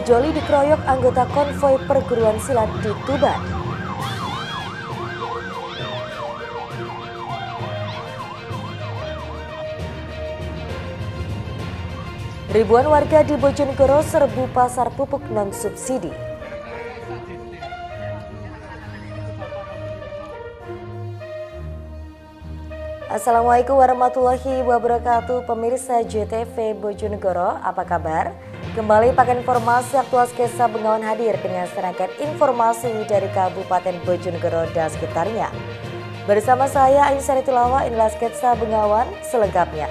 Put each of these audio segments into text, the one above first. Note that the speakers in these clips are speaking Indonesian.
Sejoli dikeroyok anggota konvoi perguruan silat di Tuban. Ribuan warga di Bojonegoro serbu pasar pupuk non-subsidi. Assalamualaikum warahmatullahi wabarakatuh, pemirsa JTV Bojonegoro, apa kabar? Kembali pakai informasi aktual Sketsa Bengawan hadir dengan serangkaian informasi dari Kabupaten Bojonegoro dan sekitarnya. Bersama saya Aisyah Tilawa, inilah Sketsa Bengawan selengkapnya.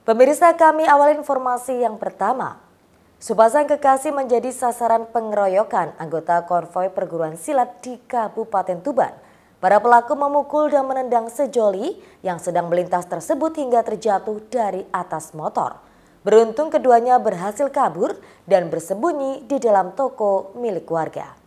Pemirsa, kami awal informasi yang pertama. Sepasang kekasih menjadi sasaran pengeroyokan anggota konvoi perguruan silat di Kabupaten Tuban. Para pelaku memukul dan menendang sejoli yang sedang melintas tersebut hingga terjatuh dari atas motor. Beruntung keduanya berhasil kabur dan bersembunyi di dalam toko milik warga.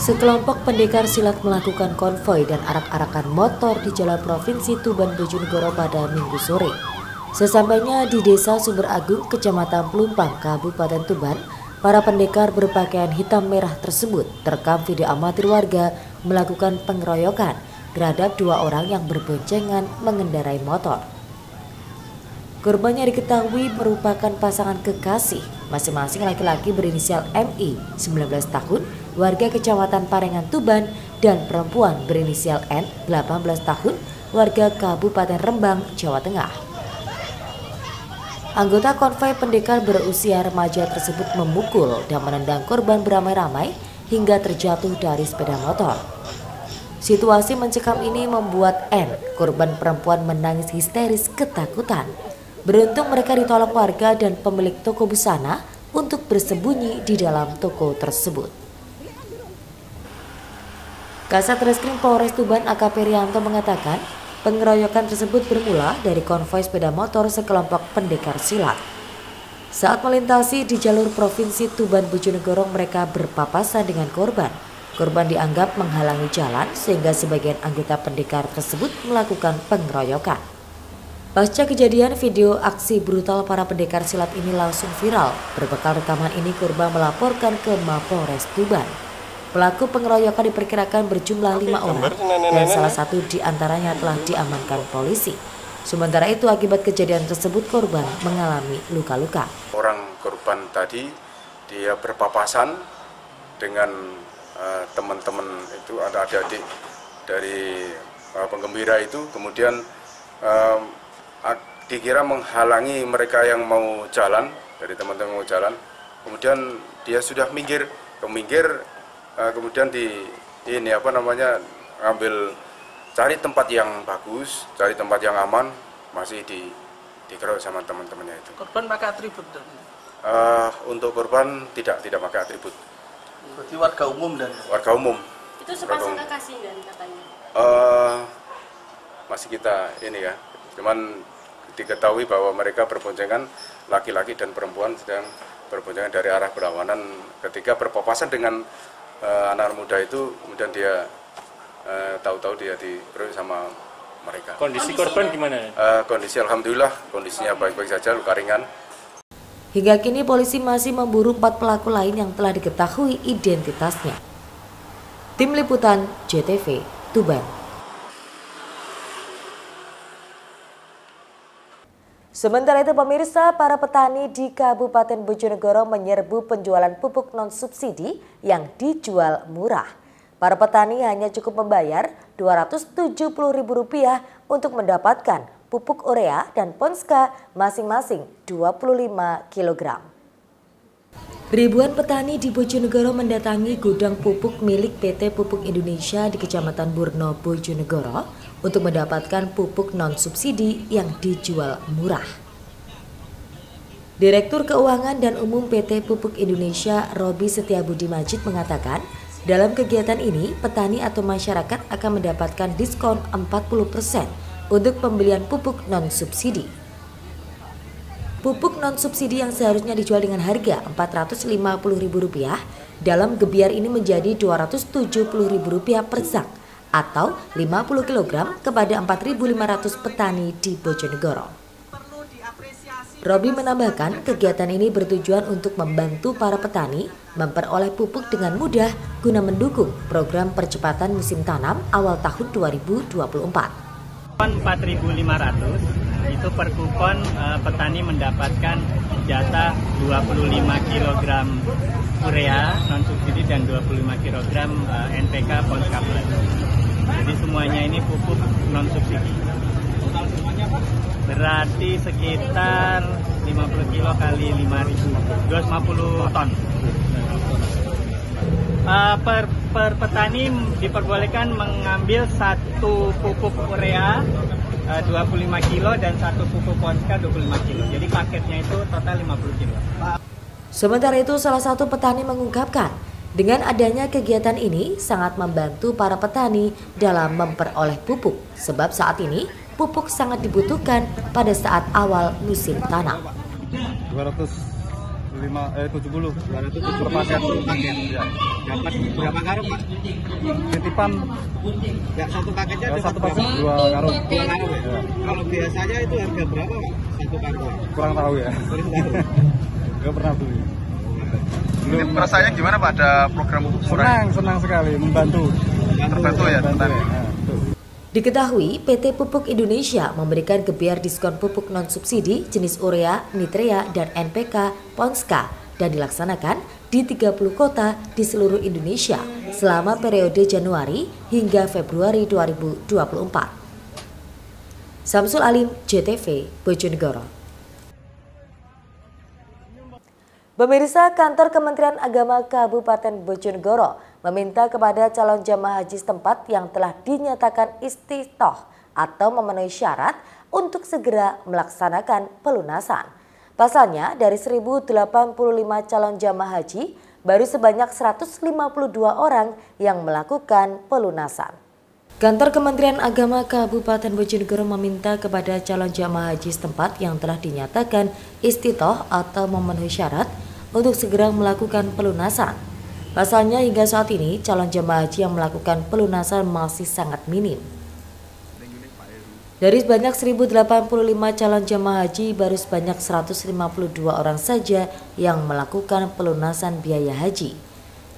Sekelompok pendekar silat melakukan konvoi dan arak-arakan motor di Jalan Provinsi Tuban Bojonegoro pada Minggu sore. Sesampainya di Desa Sumber Agung, Kecamatan Pelumpang, Kabupaten Tuban, para pendekar berpakaian hitam merah tersebut terekam video amatir warga melakukan pengeroyokan terhadap dua orang yang berboncengan mengendarai motor. Korbannya diketahui merupakan pasangan kekasih, masing-masing laki-laki berinisial MI, 19 tahun, warga Kecamatan Parengan Tuban, dan perempuan berinisial N, 18 tahun, warga Kabupaten Rembang, Jawa Tengah. Anggota konvoi pendekar berusia remaja tersebut memukul dan menendang korban beramai-ramai hingga terjatuh dari sepeda motor. Situasi mencekam ini membuat N, korban perempuan, menangis histeris ketakutan. Beruntung mereka ditolong warga dan pemilik toko busana untuk bersembunyi di dalam toko tersebut. Kasat Reskrim Polres Tuban AKP Rianto mengatakan pengeroyokan tersebut bermula dari konvoi sepeda motor sekelompok pendekar silat. Saat melintasi di jalur Provinsi Tuban Bojonegoro, mereka berpapasan dengan korban. Korban dianggap menghalangi jalan sehingga sebagian anggota pendekar tersebut melakukan pengeroyokan. Pasca kejadian, video aksi brutal para pendekar silat ini langsung viral. Berbekal rekaman ini, korban melaporkan ke Mapolres Tuban. Pelaku pengeroyokan diperkirakan berjumlah 5 orang dan salah satu di antaranya telah diamankan polisi. Sementara itu, akibat kejadian tersebut korban mengalami luka-luka. Orang korban tadi dia berpapasan dengan teman-teman itu, ada adik-adik dari penggembira itu, kemudian dikira menghalangi mereka yang mau jalan, dari teman-teman mau jalan. Kemudian dia sudah minggir, kemudian ngambil cari tempat yang bagus, cari tempat yang aman, masih dikeroyok sama teman-temannya itu. Korban pakai atribut? Untuk korban tidak pakai atribut. Berarti warga umum dan? Warga umum. Itu sepasang kekasih kan katanya? Masih kita ini ya, cuman diketahui bahwa mereka berboncengan, laki-laki dan perempuan sedang berboncengan dari arah berlawanan. Ketika berpapasan dengan anak muda itu, kemudian dia tahu-tahu dia dikeroyok sama mereka. Kondisi korban gimana? Kondisi alhamdulillah kondisinya baik-baik saja, luka ringan. Hingga kini polisi masih memburu 4 pelaku lain yang telah diketahui identitasnya. Tim Liputan JTV Tuban. Sementara itu, pemirsa, para petani di Kabupaten Bojonegoro menyerbu penjualan pupuk non-subsidi yang dijual murah. Para petani hanya cukup membayar Rp270.000 untuk mendapatkan pupuk urea dan ponska masing-masing 25 kg. Ribuan petani di Bojonegoro mendatangi gudang pupuk milik PT Pupuk Indonesia di Kecamatan Burno, Bojonegoro untuk mendapatkan pupuk non-subsidi yang dijual murah. Direktur Keuangan dan Umum PT Pupuk Indonesia, Robi Setiabudi Majid, mengatakan dalam kegiatan ini petani atau masyarakat akan mendapatkan diskon 40% untuk pembelian pupuk non-subsidi. Pupuk non-subsidi yang seharusnya dijual dengan harga Rp450.000 Dalam gebiar ini menjadi Rp270.000 per sak atau 50 kg kepada 4.500 petani di Bojonegoro. Robi menambahkan kegiatan ini bertujuan untuk membantu para petani memperoleh pupuk dengan mudah guna mendukung program percepatan musim tanam awal tahun 2024. 4.500 itu per kupon petani mendapatkan jatah 25 kg urea non subsidi dan 25 kg NPK Ponska Plus. Jadi semuanya ini pupuk non subsidi. Berarti sekitar 50 kilo kali 5.000, 250 ton. Per petani diperbolehkan mengambil satu pupuk urea 25 kilo dan satu pupuk Ponska 25 kilo. Jadi paketnya itu total 50 kilo. Sementara itu salah satu petani mengungkapkan, dengan adanya kegiatan ini sangat membantu para petani dalam memperoleh pupuk. Sebab saat ini pupuk sangat dibutuhkan pada saat awal musim tanam. 270 per paket. Ya. Dapat berapa karung, Pak? Titipan. Ya, satu paketnya ada satu paket 2 karung. 2 karung ya. Kalau biasanya itu harga berapa, Pak? Satu karung. Kurang tahu ya. Kurang tahu. Enggak pernah beli. Ini perasaannya gimana, Pak? Ada program pupuk murah? Senang sekali, membantu. Terbantu ya, petani. Diketahui PT Pupuk Indonesia memberikan gebiar diskon pupuk non-subsidi jenis urea, nitrea, dan NPK Ponska dan dilaksanakan di 30 kota di seluruh Indonesia selama periode Januari hingga Februari 2024. Samsul Alim, JTV, Bojonegoro. Pemirsa, kantor Kementerian Agama Kabupaten Bojonegoro meminta kepada calon jamaah haji setempat yang telah dinyatakan istitoh atau memenuhi syarat untuk segera melaksanakan pelunasan. Pasalnya, dari 1.085 calon jamaah haji, baru sebanyak 152 orang yang melakukan pelunasan. Kantor Kementerian Agama Kabupaten Bojonegoro meminta kepada calon jamaah haji setempat yang telah dinyatakan istitoh atau memenuhi syarat untuk segera melakukan pelunasan. Pasalnya hingga saat ini calon jamaah haji yang melakukan pelunasan masih sangat minim. Dari sebanyak 1.085 calon jamaah haji, baru sebanyak 152 orang saja yang melakukan pelunasan biaya haji.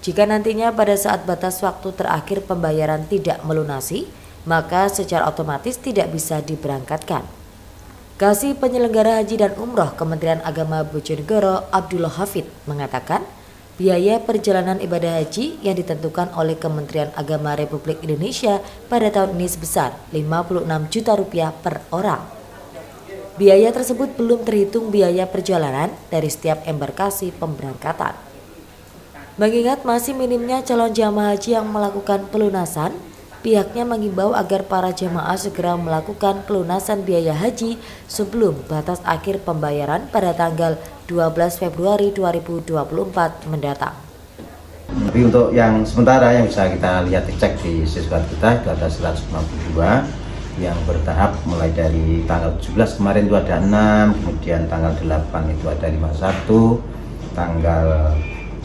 Jika nantinya pada saat batas waktu terakhir pembayaran tidak melunasi, maka secara otomatis tidak bisa diberangkatkan. Kasih Penyelenggara Haji dan Umroh Kementerian Agama Bojonegoro Abdullah Hafid mengatakan, biaya perjalanan ibadah haji yang ditentukan oleh Kementerian Agama Republik Indonesia pada tahun ini sebesar Rp56 juta per orang. Biaya tersebut belum terhitung biaya perjalanan dari setiap embarkasi pemberangkatan. Mengingat masih minimnya calon jamaah haji yang melakukan pelunasan, pihaknya mengimbau agar para jamaah segera melakukan pelunasan biaya haji sebelum batas akhir pembayaran pada tanggal 12 Februari 2024 mendatang. Tapi untuk yang sementara yang bisa kita lihat cek di siswa kita itu ada 152 yang bertahap mulai dari tanggal 17 kemarin itu ada 6, kemudian tanggal 8 itu ada 51, tanggal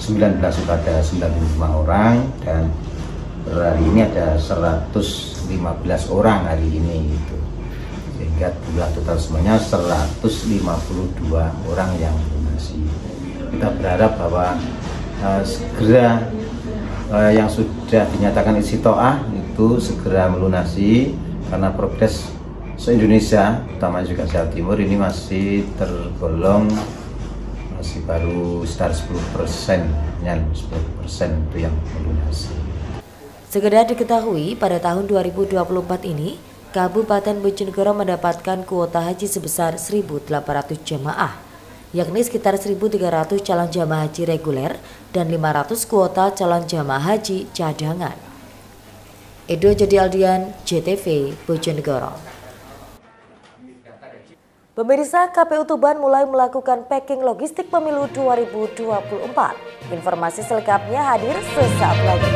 19 itu ada 95 orang dan hari ini ada 115 orang hari ini gitu. Sehingga jumlah total semuanya 152 orang yang melunasi. Kita berharap bahwa segera yang sudah dinyatakan istitoah itu segera melunasi karena progres se-Indonesia, terutama juga Jawa Timur ini masih tergolong masih baru sekitar 10%, 10% itu yang melunasi. Sekedar diketahui, pada tahun 2024 ini, Kabupaten Bojonegoro mendapatkan kuota haji sebesar 1.800 jamaah, yakni sekitar 1.300 calon jamaah haji reguler dan 500 kuota calon jamaah haji cadangan. Edo Jody Aldian, JTV, Bojonegoro. Pemirsa, KPU Tuban mulai melakukan packing logistik pemilu 2024. Informasi selengkapnya hadir sesaat lagi.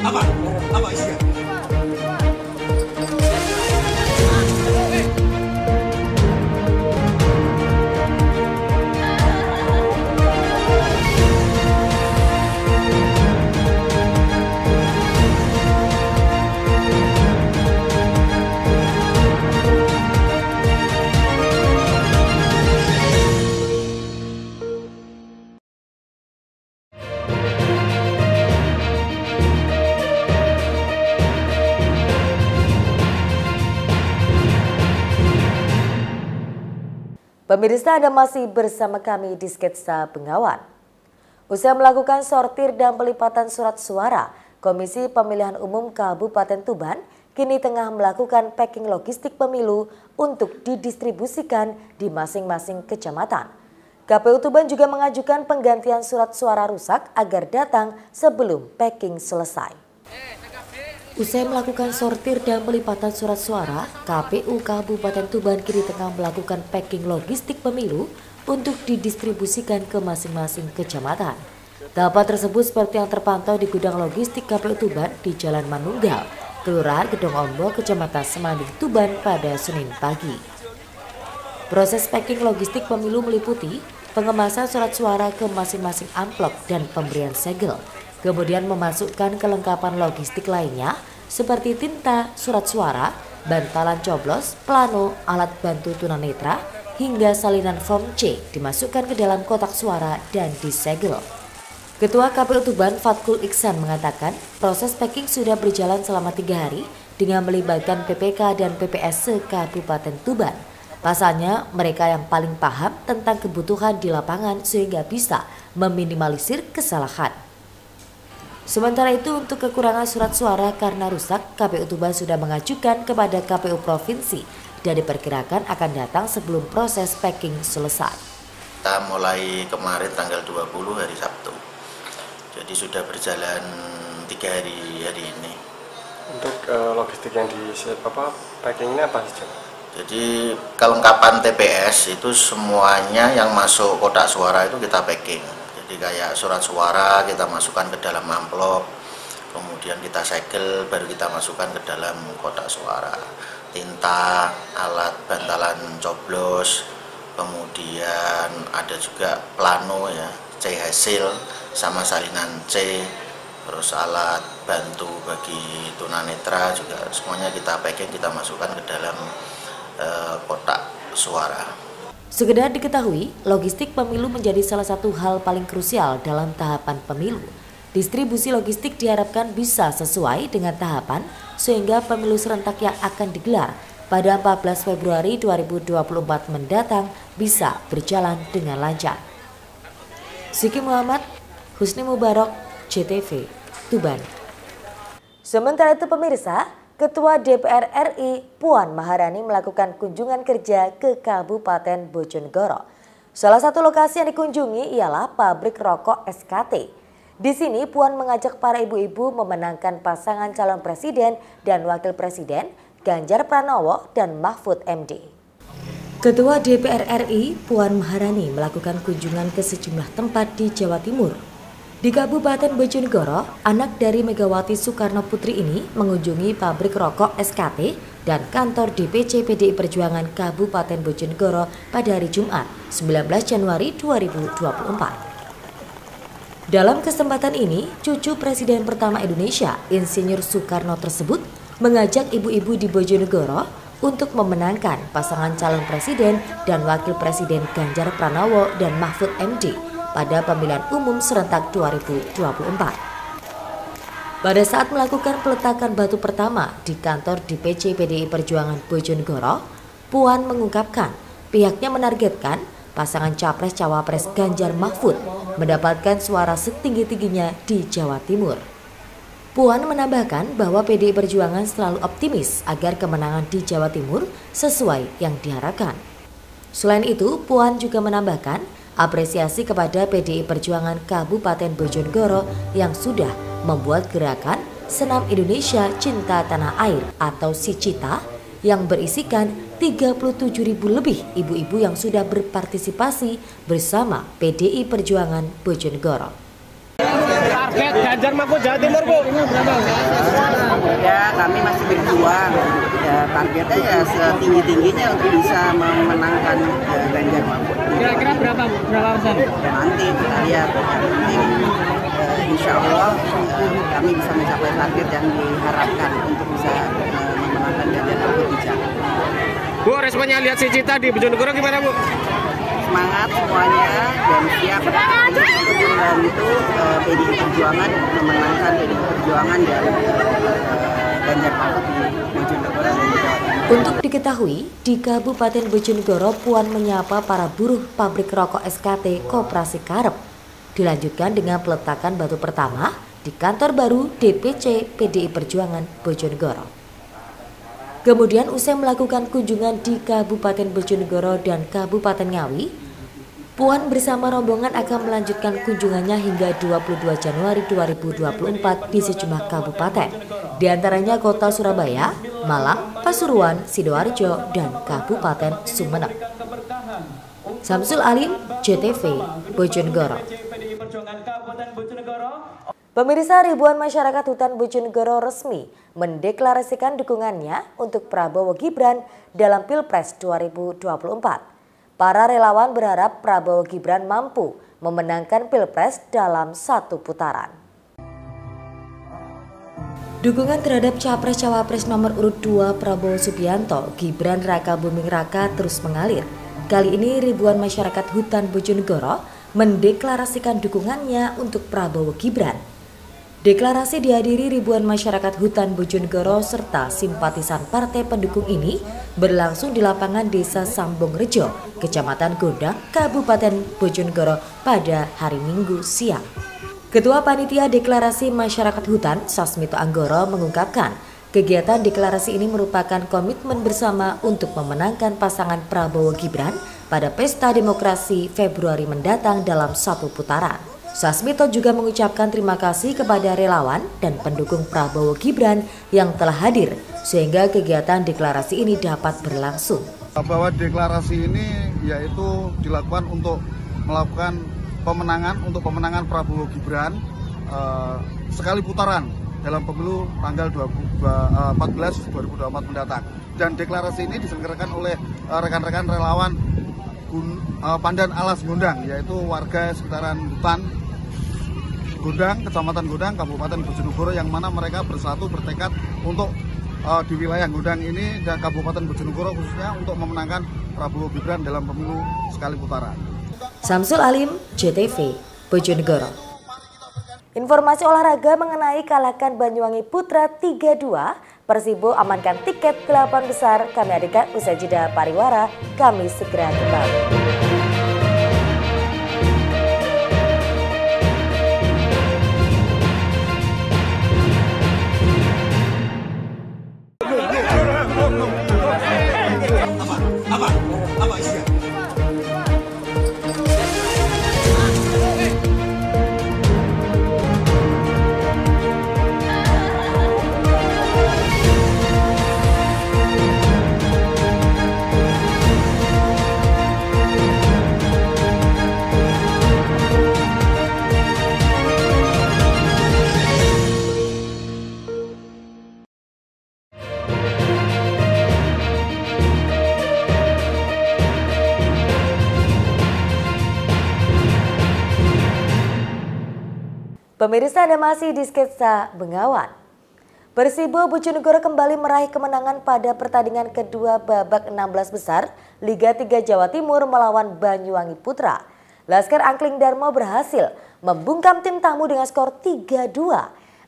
Apa? Pemirsa, Anda masih bersama kami di Sketsa Bengawan. Usai melakukan sortir dan pelipatan surat suara, Komisi Pemilihan Umum Kabupaten Tuban kini tengah melakukan packing logistik pemilu untuk didistribusikan di masing-masing kecamatan. KPU Tuban juga mengajukan penggantian surat suara rusak agar datang sebelum packing selesai. Usai melakukan sortir dan pelipatan surat suara, KPU Kabupaten Tuban kini tengah melakukan packing logistik pemilu untuk didistribusikan ke masing-masing kecamatan. Tahapan tersebut seperti yang terpantau di gudang logistik KPU Tuban di Jalan Manunggal, Kelurahan Gedong Ombo, Kecamatan Semanding, Tuban pada Senin pagi. Proses packing logistik pemilu meliputi pengemasan surat suara ke masing-masing amplop dan pemberian segel. Kemudian memasukkan kelengkapan logistik lainnya seperti tinta, surat suara, bantalan coblos, plano, alat bantu tunanetra, hingga salinan form C dimasukkan ke dalam kotak suara dan disegel. Ketua KPU Tuban Fatkul Iksan mengatakan proses packing sudah berjalan selama 3 hari dengan melibatkan PPK dan PPS Kabupaten Tuban. Pasalnya mereka yang paling paham tentang kebutuhan di lapangan sehingga bisa meminimalisir kesalahan. Sementara itu untuk kekurangan surat suara karena rusak, KPU Tuban sudah mengajukan kepada KPU Provinsi dan diperkirakan akan datang sebelum proses packing selesai. Kita mulai kemarin tanggal 20 hari Sabtu, jadi sudah berjalan 3 hari ini. Untuk logistik yang di packing ini apa saja? Jadi kelengkapan TPS itu semuanya yang masuk kotak suara itu kita packing. Jadi kayak surat suara kita masukkan ke dalam amplop, kemudian kita segel, baru kita masukkan ke dalam kotak suara. Tinta, alat bantalan coblos, kemudian ada juga plano ya, C hasil sama salinan C, terus alat bantu bagi tunanetra juga semuanya kita packing, kita masukkan ke dalam kotak suara. Sekedar diketahui, logistik pemilu menjadi salah satu hal paling krusial dalam tahapan pemilu. Distribusi logistik diharapkan bisa sesuai dengan tahapan sehingga pemilu serentak yang akan digelar pada 14 Februari 2024 mendatang bisa berjalan dengan lancar. Siki Muhammad, Husni Mubarak, JTV, Tuban. Sementara itu pemirsa, Ketua DPR RI Puan Maharani melakukan kunjungan kerja ke Kabupaten Bojonegoro. Salah satu lokasi yang dikunjungi ialah pabrik rokok SKT. Di sini Puan mengajak para ibu-ibu memenangkan pasangan calon presiden dan wakil presiden Ganjar Pranowo dan Mahfud MD. Ketua DPR RI Puan Maharani melakukan kunjungan ke sejumlah tempat di Jawa Timur. Di Kabupaten Bojonegoro, anak dari Megawati Soekarno Putri ini mengunjungi pabrik rokok SKT dan kantor DPC PDI Perjuangan Kabupaten Bojonegoro pada hari Jumat, 19 Januari 2024. Dalam kesempatan ini, cucu Presiden pertama Indonesia, Insinyur Soekarno tersebut, mengajak ibu-ibu di Bojonegoro untuk memenangkan pasangan calon presiden dan wakil presiden Ganjar Pranowo dan Mahfud MD pada pemilihan umum serentak 2024. Pada saat melakukan peletakan batu pertama di kantor DPC PDI Perjuangan Bojonegoro, Puan mengungkapkan pihaknya menargetkan pasangan Capres-Cawapres Ganjar Mahfud mendapatkan suara setinggi-tingginya di Jawa Timur. Puan menambahkan bahwa PDI Perjuangan selalu optimis agar kemenangan di Jawa Timur sesuai yang diharapkan. Selain itu, Puan juga menambahkan apresiasi kepada PDI Perjuangan Kabupaten Bojonegoro yang sudah membuat gerakan Senam Indonesia Cinta Tanah Air atau SICITA yang berisikan 37.000 lebih ibu-ibu yang sudah berpartisipasi bersama PDI Perjuangan Bojonegoro. Target Ganjar Mahfud Jawa Timur, Bu. Ya, kami masih berjuang. Ya, targetnya ya setinggi-tingginya untuk bisa memenangkan Ganjar Mahfud. Kira-kira berapa persen? Ya, nanti kita lihat. Insya Allah kami bisa mencapai target yang diharapkan untuk bisa memenangkan Ganjar Mahfud di Jakarta. Bu, responnya lihat SICITA di Bojonegoro gimana, Bu? Semangat semuanya dan siap untuk membantu PDI Perjuangan memenangkan PDI Perjuangan dan Ganjar Mahfud di Bojonegoro dan di Jawa Timur. Untuk diketahui, di Kabupaten Bojonegoro, Puan menyapa para buruh pabrik rokok SKT Koperasi Karep. Dilanjutkan dengan peletakan batu pertama di kantor baru DPC PDI Perjuangan Bojonegoro. Kemudian usai melakukan kunjungan di Kabupaten Bojonegoro dan Kabupaten Ngawi, Puan bersama rombongan akan melanjutkan kunjungannya hingga 22 Januari 2024 di sejumlah kabupaten, di antaranya Kota Surabaya, Malang, Pasuruan, Sidoarjo, dan Kabupaten Sumeneb. Samsul Alim, JTV, Bojonegoro. Pemirsa, ribuan masyarakat hutan Bojonegoro resmi mendeklarasikan dukungannya untuk Prabowo Gibran dalam Pilpres 2024. Para relawan berharap Prabowo Gibran mampu memenangkan Pilpres dalam satu putaran. Dukungan terhadap Capres-Cawapres nomor urut 2 Prabowo Subianto, Gibran Raka Buming Raka terus mengalir. Kali ini ribuan masyarakat hutan Bojonegoro mendeklarasikan dukungannya untuk Prabowo Gibran. Deklarasi dihadiri ribuan masyarakat hutan Bojonegoro serta simpatisan partai pendukung ini berlangsung di lapangan Desa Sambong Rejo, Kecamatan Gondang, Kabupaten Bojonegoro pada hari Minggu siang. Ketua Panitia Deklarasi Masyarakat Hutan, Sasmito Anggoro, mengungkapkan kegiatan deklarasi ini merupakan komitmen bersama untuk memenangkan pasangan Prabowo Gibran pada Pesta Demokrasi Februari mendatang dalam satu putaran. Sasmito juga mengucapkan terima kasih kepada relawan dan pendukung Prabowo Gibran yang telah hadir sehingga kegiatan deklarasi ini dapat berlangsung. Bahwa deklarasi ini yaitu dilakukan untuk melakukan pemenangan Prabowo Gibran sekali putaran dalam pemilu tanggal 14 2024 mendatang. Dan deklarasi ini diselenggarakan oleh rekan-rekan relawan Pandan Alas Gondang, yaitu warga sekitaran hutan Gondang, Kecamatan Gondang, Kabupaten Bojonegoro, yang mana mereka bersatu bertekad untuk di wilayah Gondang ini dan Kabupaten Bojonegoro khususnya untuk memenangkan Prabowo Gibran dalam pemilu sekali putaran. Samsul Alim, JTV, Bojonegoro. Informasi olahraga mengenai kalakan Banyuwangi Putra 3-2, Persibo amankan tiket 8 besar. Kami hadirkan usai jeda pariwara, kami segera kembali. Pemirsa, Anda masih di Sketsa Bengawan. Persibo Bojonegoro kembali meraih kemenangan pada pertandingan kedua babak 16 besar Liga 3 Jawa Timur melawan Banyuwangi Putra. Laskar Angkling Darmo berhasil membungkam tim tamu dengan skor 3-2.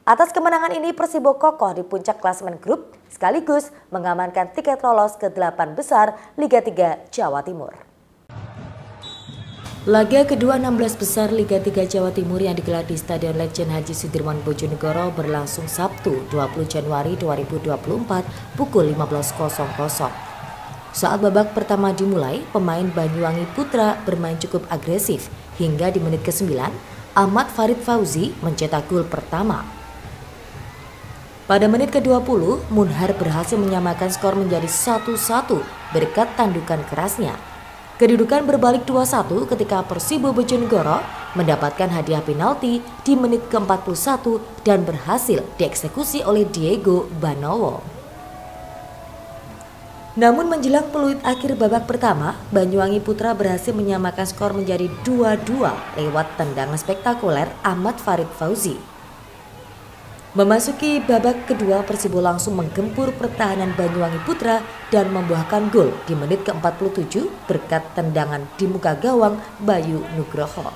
Atas kemenangan ini Persibo kokoh di puncak klasemen grup sekaligus mengamankan tiket lolos ke 8 besar Liga 3 Jawa Timur. Laga kedua 16 besar Liga 3 Jawa Timur yang digelar di Stadion Legend Haji Sudirman Bojonegoro berlangsung Sabtu 20 Januari 2024 pukul 15.00. Saat babak pertama dimulai, pemain Banyuwangi Putra bermain cukup agresif hingga di menit ke-9 Ahmad Farid Fauzi mencetak gol pertama. Pada menit ke-20, Munhar berhasil menyamakan skor menjadi 1-1 berkat tandukan kerasnya. Kedudukan berbalik 2-1 ketika Persibo Bojonegoro mendapatkan hadiah penalti di menit ke-41 dan berhasil dieksekusi oleh Diego Banowo. Namun menjelang peluit akhir babak pertama, Banyuwangi Putra berhasil menyamakan skor menjadi 2-2 lewat tendangan spektakuler Ahmad Farid Fauzi. Memasuki babak kedua, Persibo langsung menggempur pertahanan Banyuwangi Putra dan membuahkan gol di menit ke-47 berkat tendangan di muka gawang Bayu Nugroho.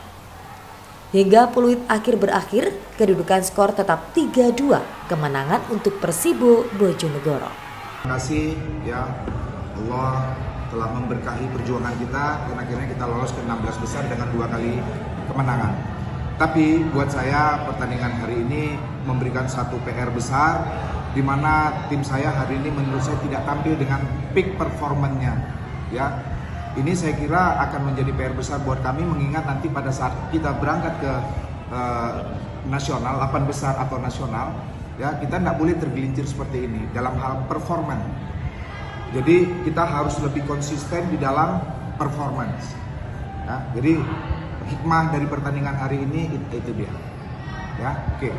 Hingga peluit akhir berakhir, kedudukan skor tetap 3-2 kemenangan untuk Persibo Bojonegoro. Terima kasih ya Allah telah memberkahi perjuangan kita dan akhirnya kita lolos ke 16 besar dengan 2 kali kemenangan. Tapi buat saya pertandingan hari ini memberikan satu PR besar di mana tim saya hari ini menurut saya tidak tampil dengan peak performanya ya. Ini saya kira akan menjadi PR besar buat kami mengingat nanti pada saat kita berangkat ke nasional, 8 besar atau nasional, ya kita tidak boleh tergelincir seperti ini dalam hal performan. Jadi kita harus lebih konsisten di dalam performance. Ya, jadi hikmah dari pertandingan hari ini itu dia. Ya, oke.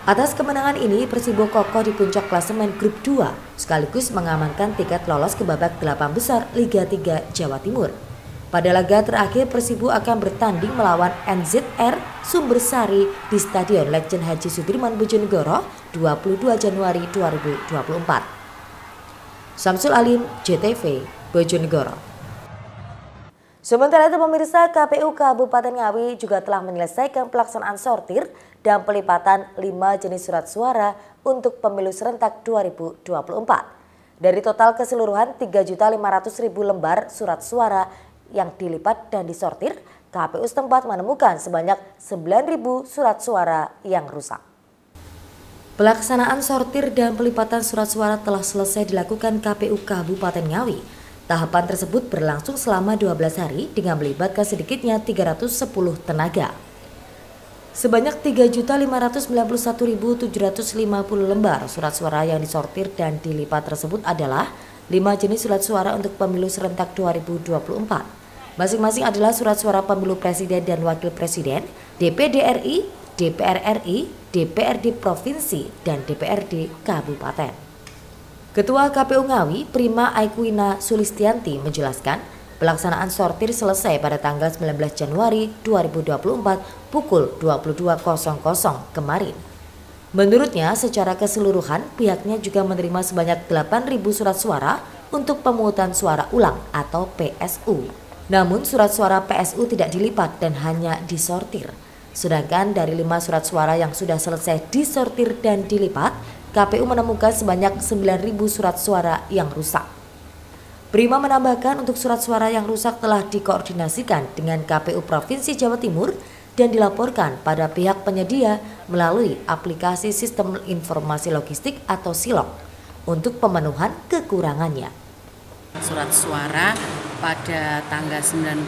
Atas kemenangan ini, Persibo kokoh di puncak klasemen grup 2, sekaligus mengamankan tiket lolos ke babak 8 besar Liga 3 Jawa Timur. Pada laga terakhir, Persibo akan bertanding melawan NZR Sumbersari di Stadion Legend Haji Sudirman Bojonegoro 22 Januari 2024. Samsul Alim, JTV, Bojonegoro. Sementara itu pemirsa, KPU Kabupaten Ngawi juga telah menyelesaikan pelaksanaan sortir dan pelipatan 5 jenis surat suara untuk pemilu serentak 2024. Dari total keseluruhan 3.500.000 lembar surat suara yang dilipat dan disortir, KPU setempat menemukan sebanyak 9.000 surat suara yang rusak. Pelaksanaan sortir dan pelipatan surat suara telah selesai dilakukan KPU Kabupaten Ngawi. Tahapan tersebut berlangsung selama 12 hari dengan melibatkan sedikitnya 310 tenaga. Sebanyak 3.591.750 lembar surat suara yang disortir dan dilipat tersebut adalah 5 jenis surat suara untuk pemilu serentak 2024. Masing-masing adalah surat suara pemilu presiden dan wakil presiden, DPD RI, DPR RI, DPRD Provinsi, dan DPRD Kabupaten. Ketua KPU Ngawi, Prima Aikwina Sulistianti menjelaskan, pelaksanaan sortir selesai pada tanggal 19 Januari 2024 pukul 22.00 kemarin. Menurutnya, secara keseluruhan pihaknya juga menerima sebanyak 8.000 surat suara untuk pemungutan suara ulang atau PSU. Namun surat suara PSU tidak dilipat dan hanya disortir. Sedangkan dari 5 surat suara yang sudah selesai disortir dan dilipat, KPU menemukan sebanyak 9.000 surat suara yang rusak. Prima menambahkan untuk surat suara yang rusak telah dikoordinasikan dengan KPU Provinsi Jawa Timur dan dilaporkan pada pihak penyedia melalui aplikasi Sistem Informasi Logistik atau SILOG untuk pemenuhan kekurangannya. Surat suara pada tanggal 19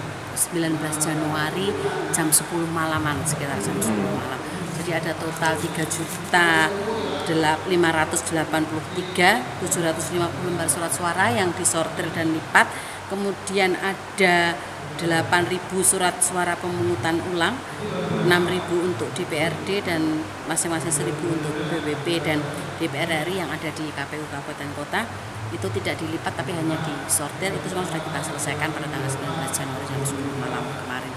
Januari jam 10 malaman, sekitar jam 10 malam. Jadi ada total 3.583.750 lembar surat suara yang disortir dan lipat. Kemudian ada 8.000 surat suara pemungutan ulang, 6.000 untuk DPRD dan masing-masing 1.000 untuk BWP dan DPR RI yang ada di KPU Kabupaten Kota. Itu tidak dilipat tapi hanya disortir. Itu semua sudah kita selesaikan pada tanggal 19 Januari jam 10 malam kemarin.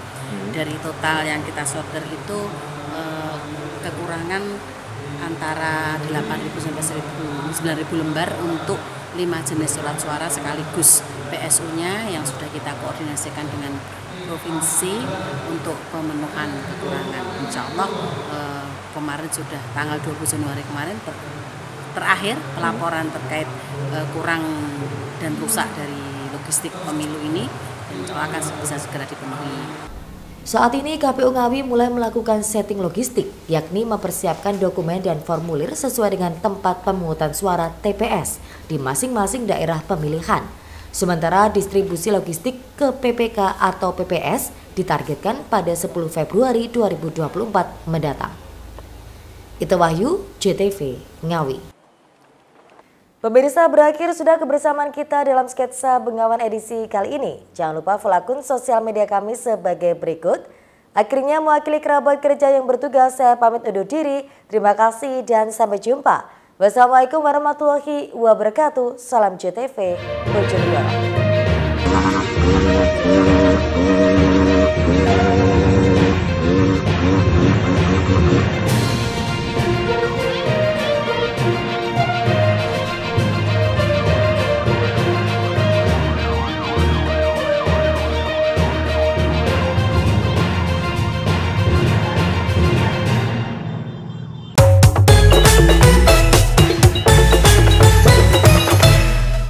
Dari total yang kita sortir itu kekurangan antara 8.000 sampai 9.000 lembar untuk 5 jenis surat suara sekaligus PSU-nya yang sudah kita koordinasikan dengan provinsi untuk pemenuhan kekurangan. Insya Allah kemarin sudah tanggal 20 Januari kemarin terakhir pelaporan terkait kurang dan rusak dari logistik pemilu ini, dan insya Allah akan bisa segera dipenuhi. Saat ini KPU Ngawi mulai melakukan setting logistik, yakni mempersiapkan dokumen dan formulir sesuai dengan tempat pemungutan suara TPS di masing-masing daerah pemilihan. Sementara distribusi logistik ke PPK atau PPS ditargetkan pada 10 Februari 2024 mendatang. Itu Wahyu, JTV, Ngawi. Pemirsa, berakhir sudah kebersamaan kita dalam sketsa Bengawan edisi kali ini. Jangan lupa follow akun sosial media kami sebagai berikut. Akhirnya mewakili kerabat kerja yang bertugas, saya pamit undur diri. Terima kasih dan sampai jumpa. Wassalamualaikum warahmatullahi wabarakatuh. Salam JTV, Bojonegoro.